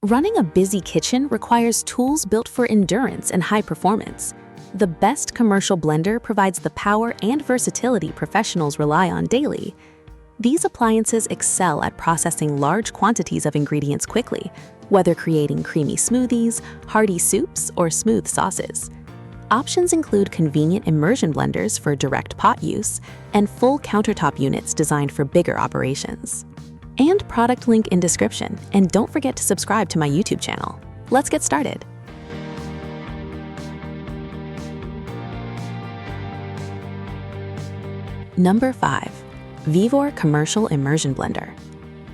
Running a busy kitchen requires tools built for endurance and high performance. The best commercial blender provides the power and versatility professionals rely on daily. These appliances excel at processing large quantities of ingredients quickly, whether creating creamy smoothies, hearty soups, or smooth sauces. Options include convenient immersion blenders for direct pot use and full countertop units designed for bigger operations. And product link in description, and don't forget to subscribe to my YouTube channel. Let's get started. Number 5. Vevor Commercial Immersion Blender.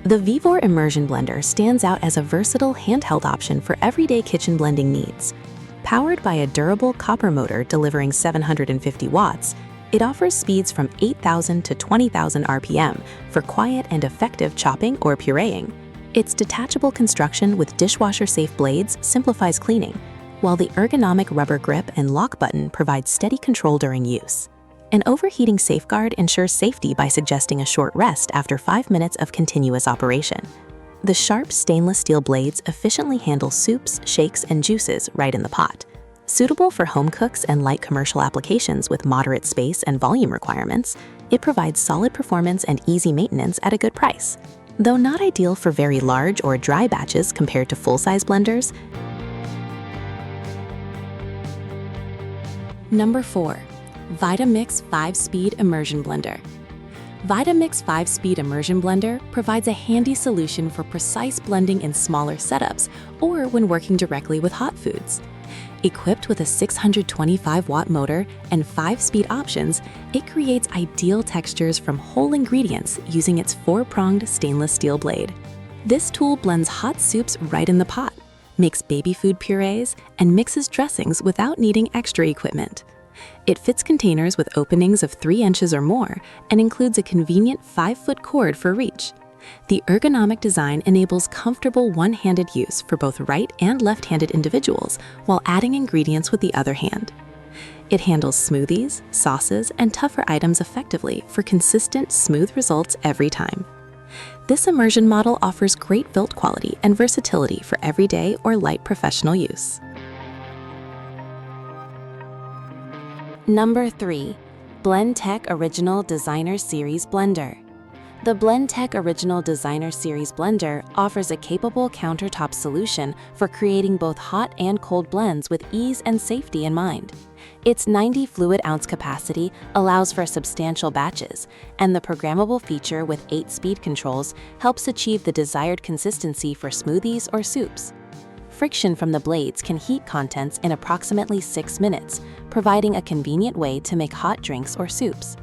The Vevor Immersion Blender stands out as a versatile handheld option for everyday kitchen blending needs. Powered by a durable copper motor delivering 750 watts, it offers speeds from 8,000 to 20,000 RPM for quiet and effective chopping or pureeing. Its detachable construction with dishwasher-safe blades simplifies cleaning, while the ergonomic rubber grip and lock button provide steady control during use. An overheating safeguard ensures safety by suggesting a short rest after 5 minutes of continuous operation. The sharp stainless steel blades efficiently handle soups, shakes, and juices right in the pot. Suitable for home cooks and light commercial applications with moderate space and volume requirements, it provides solid performance and easy maintenance at a good price. Though not ideal for very large or dry batches compared to full-size blenders. Number 4. Vitamix 5-Speed Immersion Blender. Vitamix 5-Speed Immersion Blender provides a handy solution for precise blending in smaller setups or when working directly with hot foods. Equipped with a 625-watt motor and 5-speed options, it creates ideal textures from whole ingredients using its 4-pronged stainless steel blade. This tool blends hot soups right in the pot, makes baby food purees, and mixes dressings without needing extra equipment. It fits containers with openings of 3 inches or more and includes a convenient 5-foot cord for reach. The ergonomic design enables comfortable one-handed use for both right and left-handed individuals while adding ingredients with the other hand. It handles smoothies, sauces, and tougher items effectively for consistent, smooth results every time. This immersion model offers great build quality and versatility for everyday or light professional use. Number 3. Blendtec Original Designer Series Blender. The Blendtec Original Designer Series Blender offers a capable countertop solution for creating both hot and cold blends with ease and safety in mind. Its 90 fluid ounce capacity allows for substantial batches, and the programmable feature with 8 speed controls helps achieve the desired consistency for smoothies or soups. Friction from the blades can heat contents in approximately 6 minutes, providing a convenient way to make hot drinks or soups.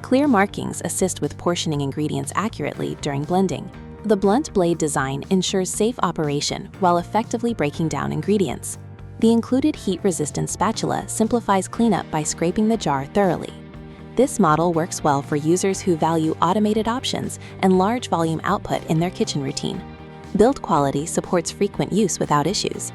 Clear markings assist with portioning ingredients accurately during blending. The blunt blade design ensures safe operation while effectively breaking down ingredients. The included heat-resistant spatula simplifies cleanup by scraping the jar thoroughly. This model works well for users who value automated options and large volume output in their kitchen routine. Build quality supports frequent use without issues.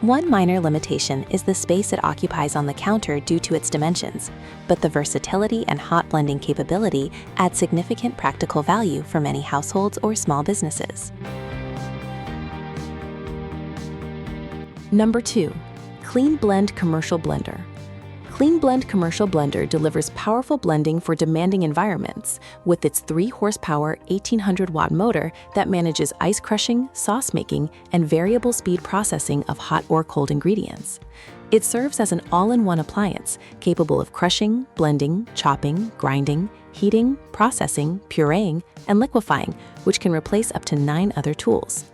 One minor limitation is the space it occupies on the counter due to its dimensions, but the versatility and hot blending capability add significant practical value for many households or small businesses. Number 2. Cleanblend Commercial Blender. Cleanblend Commercial Blender delivers powerful blending for demanding environments with its 3-horsepower, 1,800-watt motor that manages ice crushing, sauce making, and variable speed processing of hot or cold ingredients. It serves as an all-in-one appliance capable of crushing, blending, chopping, grinding, heating, processing, pureeing, and liquefying, which can replace up to 9 other tools.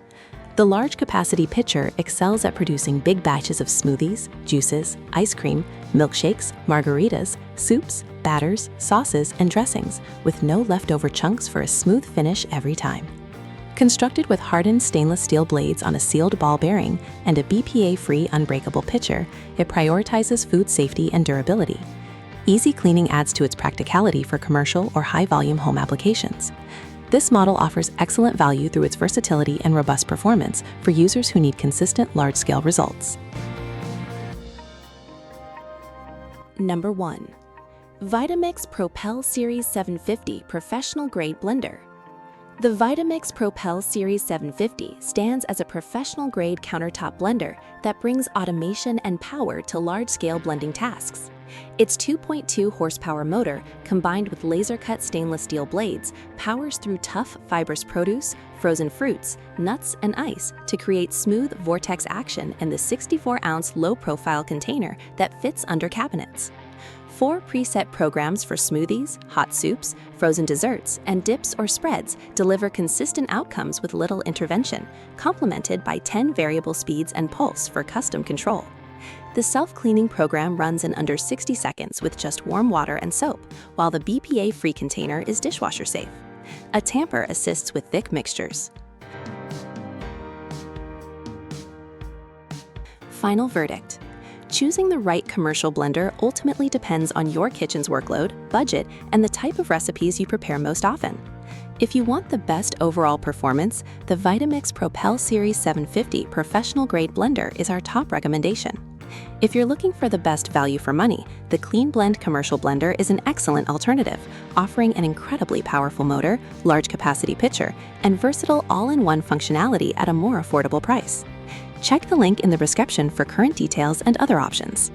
The large capacity pitcher excels at producing big batches of smoothies, juices, ice cream, milkshakes, margaritas, soups, batters, sauces, and dressings, with no leftover chunks for a smooth finish every time. Constructed with hardened stainless steel blades on a sealed ball bearing and a BPA-free unbreakable pitcher, it prioritizes food safety and durability. Easy cleaning adds to its practicality for commercial or high-volume home applications. This model offers excellent value through its versatility and robust performance for users who need consistent large-scale results. Number 1. Vitamix Propel Series 750 Professional Grade Blender. The Vitamix Propel Series 750 stands as a professional-grade countertop blender that brings automation and power to large-scale blending tasks. Its 2.2 horsepower motor, combined with laser-cut stainless steel blades, powers through tough, fibrous produce, frozen fruits, nuts, and ice to create smooth vortex action in the 64-ounce low-profile container that fits under cabinets. 4 preset programs for smoothies, hot soups, frozen desserts, and dips or spreads deliver consistent outcomes with little intervention, complemented by 10 variable speeds and pulse for custom control. The self-cleaning program runs in under 60 seconds with just warm water and soap, while the BPA-free container is dishwasher safe. A tamper assists with thick mixtures. Final verdict. Choosing the right commercial blender ultimately depends on your kitchen's workload, budget, and the type of recipes you prepare most often. If you want the best overall performance, the Vitamix Propel Series 750 professional-grade blender is our top recommendation. If you're looking for the best value for money, the Cleanblend Commercial Blender is an excellent alternative, offering an incredibly powerful motor, large capacity pitcher, and versatile all-in-one functionality at a more affordable price. Check the link in the description for current details and other options.